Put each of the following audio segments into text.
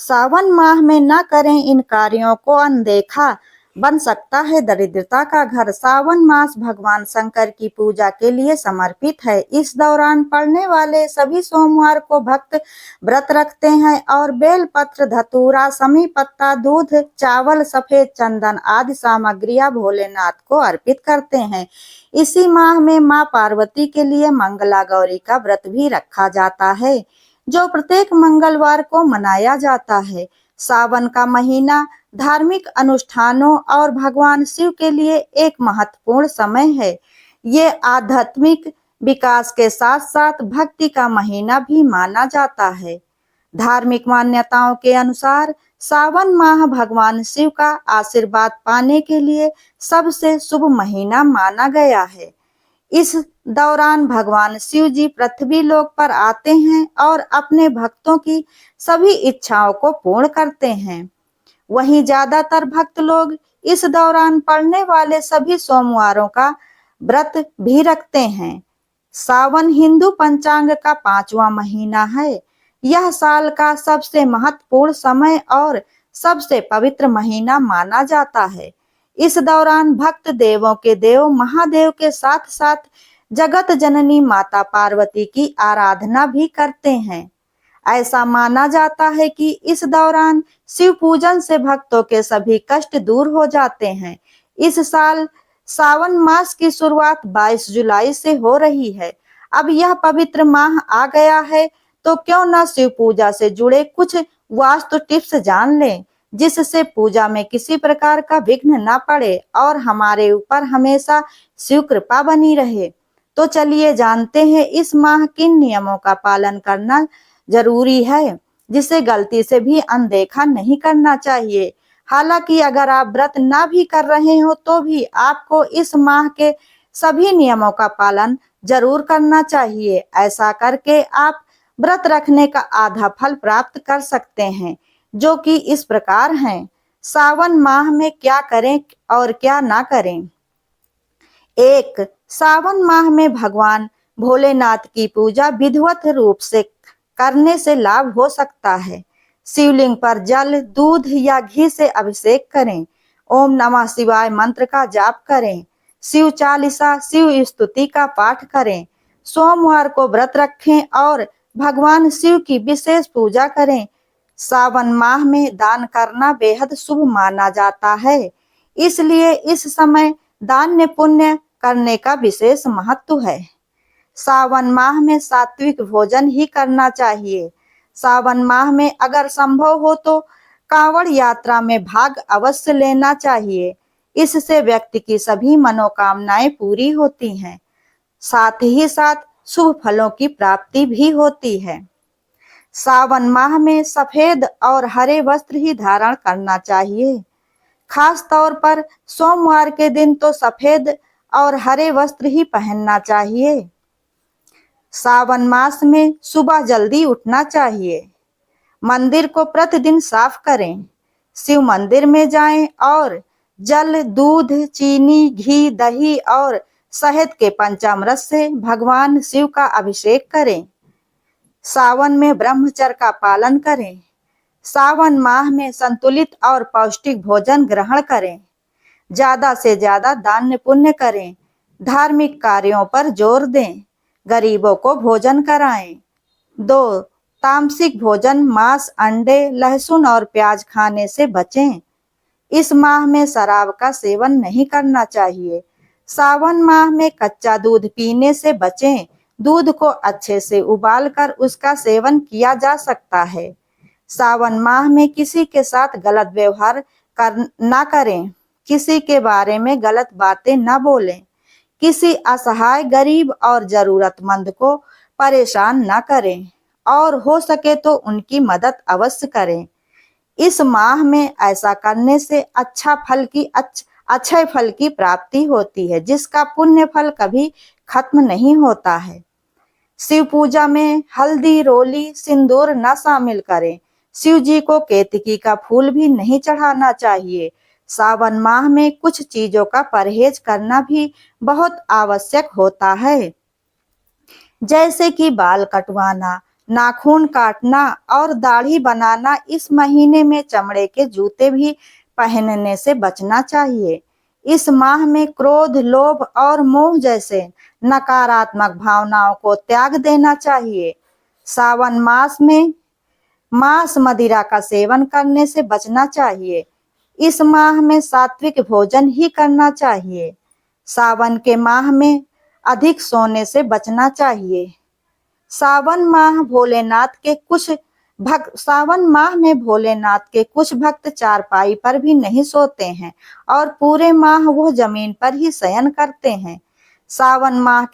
सावन माह में न करें इन कार्यों को अनदेखा, बन सकता है दरिद्रता का घर। सावन मास भगवान शंकर की पूजा के लिए समर्पित है। इस दौरान पड़ने वाले सभी सोमवार को भक्त व्रत रखते हैं और बेल पत्र, धतूरा, समी पत्ता, दूध, चावल, सफेद चंदन आदि सामग्रियां भोलेनाथ को अर्पित करते हैं। इसी माह में मां पार्वती के लिए मंगला गौरी का व्रत भी रखा जाता है, जो प्रत्येक मंगलवार को मनाया जाता है। सावन का महीना धार्मिक अनुष्ठानों और भगवान शिव के लिए एक महत्वपूर्ण समय है। ये आध्यात्मिक विकास के साथ साथ भक्ति का महीना भी माना जाता है। धार्मिक मान्यताओं के अनुसार सावन माह भगवान शिव का आशीर्वाद पाने के लिए सबसे शुभ महीना माना गया है। इस दौरान भगवान शिव जी पृथ्वी लोक पर आते हैं और अपने भक्तों की सभी इच्छाओं को पूर्ण करते हैं। वहीं ज्यादातर भक्त लोग इस दौरान पड़ने वाले सभी सोमवारों का व्रत भी रखते हैं। सावन हिंदू पंचांग का 5वां महीना है। यह साल का सबसे महत्वपूर्ण समय और सबसे पवित्र महीना माना जाता है। इस दौरान भक्त देवों के देव महादेव के साथ साथ जगत जननी माता पार्वती की आराधना भी करते हैं। ऐसा माना जाता है कि इस दौरान शिव पूजन से भक्तों के सभी कष्ट दूर हो जाते हैं। इस साल सावन मास की शुरुआत 22 जुलाई से हो रही है। अब यह पवित्र माह आ गया है तो क्यों न शिव पूजा से जुड़े कुछ वास्तु टिप्स जान लें, जिससे पूजा में किसी प्रकार का विघ्न न पड़े और हमारे ऊपर हमेशा शिव कृपा बनी रहे। तो चलिए जानते हैं इस माह किन नियमों का पालन करना जरूरी है, जिसे गलती से भी अनदेखा नहीं करना चाहिए। हालांकि अगर आप व्रत ना भी कर रहे हो तो भी आपको इस माह के सभी नियमों का पालन जरूर करना चाहिए। ऐसा करके आप व्रत रखने का आधा फल प्राप्त कर सकते हैं, जो कि इस प्रकार हैं। सावन माह में क्या करें और क्या ना करें। 1. सावन माह में भगवान भोलेनाथ की पूजा विधिवत रूप से करने से लाभ हो सकता है। शिवलिंग पर जल, दूध या घी से अभिषेक करें। ओम नमः शिवाय मंत्र का जाप करें। शिव चालीसा, शिव स्तुति का पाठ करें। सोमवार को व्रत रखें और भगवान शिव की विशेष पूजा करें। सावन माह में दान करना बेहद शुभ माना जाता है, इसलिए इस समय दान पुण्य करने का विशेष महत्व है। सावन माह में सात्विक भोजन ही करना चाहिए। सावन माह में अगर संभव हो तो कांवड़ यात्रा में भाग अवश्य लेना चाहिए। इससे व्यक्ति की सभी मनोकामनाएं पूरी होती हैं, साथ ही साथ शुभ फलों की प्राप्ति भी होती है। सावन माह में सफेद और हरे वस्त्र ही धारण करना चाहिए। खास तौर पर सोमवार के दिन तो सफेद और हरे वस्त्र ही पहनना चाहिए। सावन मास में सुबह जल्दी उठना चाहिए। मंदिर को प्रतिदिन साफ करें। शिव मंदिर में जाएं और जल, दूध, चीनी, घी, दही और शहद के पंचामृत से भगवान शिव का अभिषेक करें। सावन में ब्रह्मचर्य का पालन करें। सावन माह में संतुलित और पौष्टिक भोजन ग्रहण करें। ज्यादा से ज्यादा दान पुण्य करें। धार्मिक कार्यों पर जोर दें। गरीबों को भोजन कराएं। 2. तामसिक भोजन, मांस, अंडे, लहसुन और प्याज खाने से बचें। इस माह में शराब का सेवन नहीं करना चाहिए। सावन माह में कच्चा दूध पीने से बचें। दूध को अच्छे से उबालकर उसका सेवन किया जा सकता है। सावन माह में किसी के साथ गलत व्यवहार ना करें। किसी के बारे में गलत बातें न बोलें। किसी असहाय, गरीब और जरूरतमंद को परेशान न करें और हो सके तो उनकी मदद अवश्य करें। इस माह में ऐसा करने से अच्छे फल की प्राप्ति होती है, जिसका पुण्य फल कभी खत्म नहीं होता है। शिव पूजा में हल्दी, रोली, सिंदूर न शामिल करें। शिव जी को केतकी का फूल भी नहीं चढ़ाना चाहिए। सावन माह में कुछ चीजों का परहेज करना भी बहुत आवश्यक होता है, जैसे कि बाल कटवाना, नाखून काटना और दाढ़ी बनाना, इस महीने में चमड़े के जूते भी पहनने से बचना चाहिए। इस माह में क्रोध, लोभ और मोह जैसे नकारात्मक भावनाओं को त्याग देना चाहिए। सावन मास में मांस मदिरा का सेवन करने से बचना चाहिए। इस माह में सात्विक भोजन ही करना चाहिए। सावन के माह में अधिक सोने से बचना चाहिए। सावन माह में भोलेनाथ के कुछ भक्त चारपाई पर भी नहीं सोते हैं और पूरे माह वो जमीन पर ही शयन करते हैं। सावन माह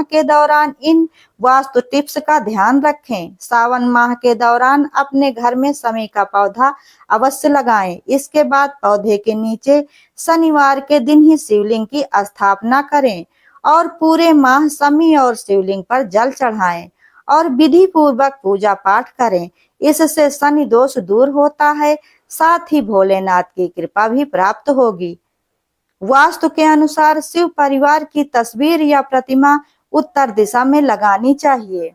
के दौरान इन वास्तु टिप्स का ध्यान रखें। सावन माह के दौरान अपने घर में शमी का पौधा अवश्य लगाएं। इसके बाद पौधे के नीचे शनिवार के दिन ही शिवलिंग की स्थापना करें और पूरे माह शमी और शिवलिंग पर जल चढ़ाएं और विधि पूर्वक पूजा पाठ करें। इससे शनि दोष दूर होता है, साथ ही भोलेनाथ की कृपा भी प्राप्त होगी। वास्तु के अनुसार शिव परिवार की तस्वीर या प्रतिमा उत्तर दिशा में लगानी चाहिए।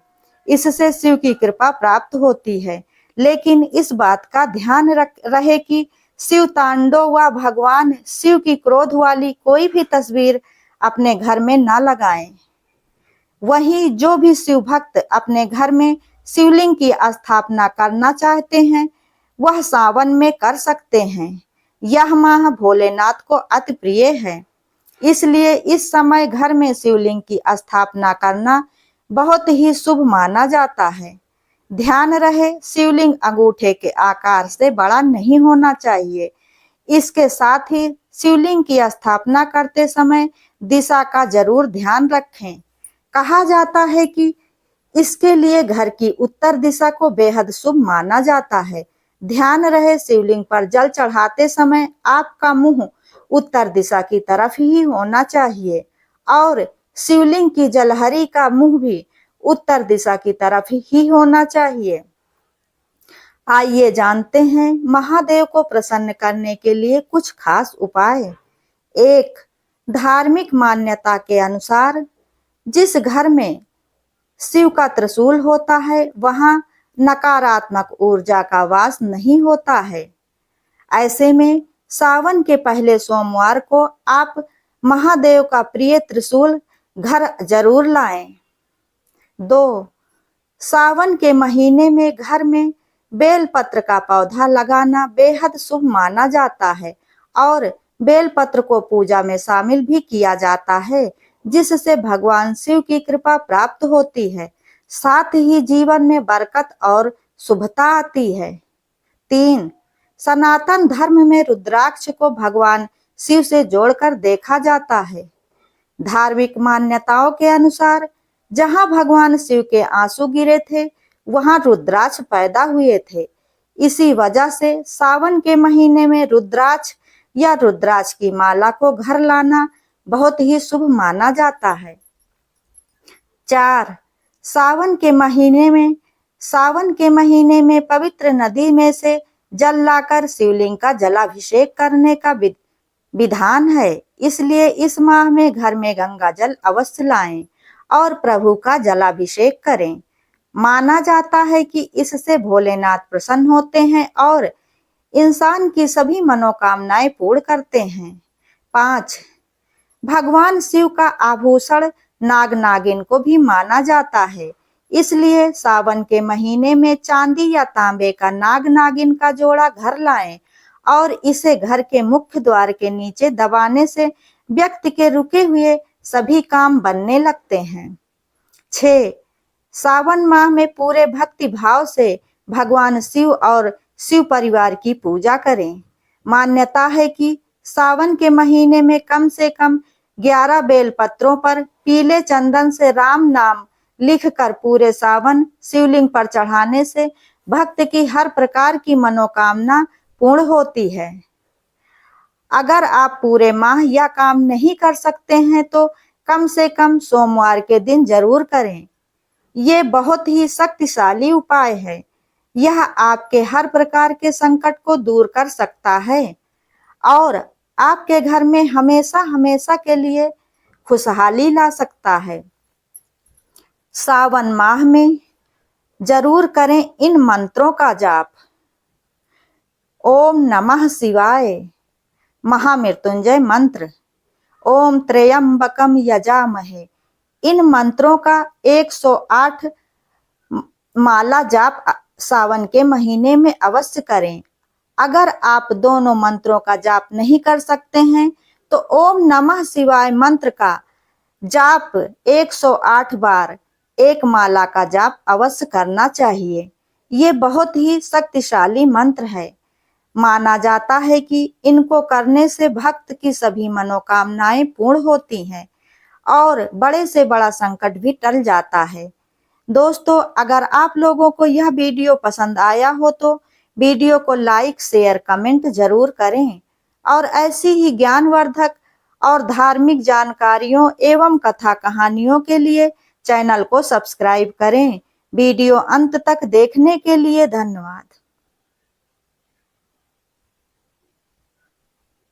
इससे शिव की कृपा प्राप्त होती है, लेकिन इस बात का ध्यान रहे कि शिव तांडव व भगवान शिव की क्रोध वाली कोई भी तस्वीर अपने घर में न लगाएं। वहीं जो भी शिव भक्त अपने घर में शिवलिंग की स्थापना करना चाहते हैं, वह सावन में कर सकते हैं। यह माह भोलेनाथ को अति प्रिय है, इसलिए इस समय घर में शिवलिंग की स्थापना करना बहुत ही शुभ माना जाता है। ध्यान रहे, शिवलिंग अंगूठे के आकार से बड़ा नहीं होना चाहिए। इसके साथ ही शिवलिंग की स्थापना करते समय दिशा का जरूर ध्यान रखें। कहा जाता है कि इसके लिए घर की उत्तर दिशा को बेहद शुभ माना जाता है। ध्यान रहे, शिवलिंग पर जल चढ़ाते समय आपका मुंह उत्तर दिशा की तरफ ही होना चाहिए और शिवलिंग की जलहरी का मुंह भी उत्तर दिशा की तरफ ही होना चाहिए। आइए जानते हैं महादेव को प्रसन्न करने के लिए कुछ खास उपाय। 1. धार्मिक मान्यता के अनुसार जिस घर में शिव का त्रिशूल होता है, वहां नकारात्मक ऊर्जा का वास नहीं होता है। ऐसे में सावन के पहले सोमवार को आप महादेव का प्रिय त्रिशूल घर जरूर लाएं। 2. सावन के महीने में घर में बेलपत्र का पौधा लगाना बेहद शुभ माना जाता है और बेलपत्र को पूजा में शामिल भी किया जाता है, जिससे भगवान शिव की कृपा प्राप्त होती है। साथ ही जीवन में बरकत और शुभता आती है। 3. सनातन धर्म में रुद्राक्ष को भगवान शिव से जोड़कर देखा जाता है। धार्मिक मान्यताओं के अनुसार जहां भगवान शिव के आंसू गिरे थे, वहां रुद्राक्ष पैदा हुए थे। इसी वजह से सावन के महीने में रुद्राक्ष या रुद्राक्ष की माला को घर लाना बहुत ही शुभ माना जाता है। 4. सावन के महीने में पवित्र नदी में से जल लाकर शिवलिंग का जलाभिषेक करने का विधान है। इसलिए इस माह में घर में गंगा जल अवश्य लाएं और प्रभु का जलाभिषेक करें। माना जाता है कि इससे भोलेनाथ प्रसन्न होते हैं और इंसान की सभी मनोकामनाएं पूर्ण करते हैं। 5. भगवान शिव का आभूषण नाग नागिन को भी माना जाता है। इसलिए सावन के महीने में चांदी या तांबे का नाग नागिन का जोड़ा घर लाएं और इसे घर के मुख्य द्वार के नीचे दबाने से व्यक्ति के रुके हुए सभी काम बनने लगते हैं। 6. सावन माह में पूरे भक्ति भाव से भगवान शिव और शिव परिवार की पूजा करें। मान्यता है कि सावन के महीने में कम से कम 11 बेल पत्रों पर पीले चंदन से राम नाम लिखकर पूरे सावन शिवलिंग पर चढ़ाने से भक्त की हर प्रकार की मनोकामना पूर्ण होती है। अगर आप पूरे माह यह काम नहीं कर सकते हैं तो कम से कम सोमवार के दिन जरूर करें। ये बहुत ही शक्तिशाली उपाय है। यह आपके हर प्रकार के संकट को दूर कर सकता है और आपके घर में हमेशा हमेशा के लिए खुशहाली ला सकता है। सावन माह में जरूर करें इन मंत्रों का जाप। ओम नमः शिवाय महामृत्युंजय मंत्र, ओम त्र्यंबकम यजामहे, इन मंत्रों का 108 माला जाप सावन के महीने में अवश्य करें। अगर आप दोनों मंत्रों का जाप नहीं कर सकते हैं तो ओम नमः शिवाय मंत्र का जाप 108 बार एक माला का जाप अवश्य करना चाहिए। ये बहुत ही शक्तिशाली मंत्र है। माना जाता है कि इनको करने से भक्त की सभी मनोकामनाएं पूर्ण होती हैं और बड़े से बड़ा संकट भी टल जाता है। दोस्तों, अगर आप लोगों को यह वीडियो पसंद आया हो तो वीडियो को लाइक, शेयर, कमेंट जरूर करें और ऐसी ही ज्ञानवर्धक और धार्मिक जानकारियों एवं कथा कहानियों के लिए चैनल को सब्सक्राइब करें। वीडियो अंत तक देखने के लिए धन्यवाद।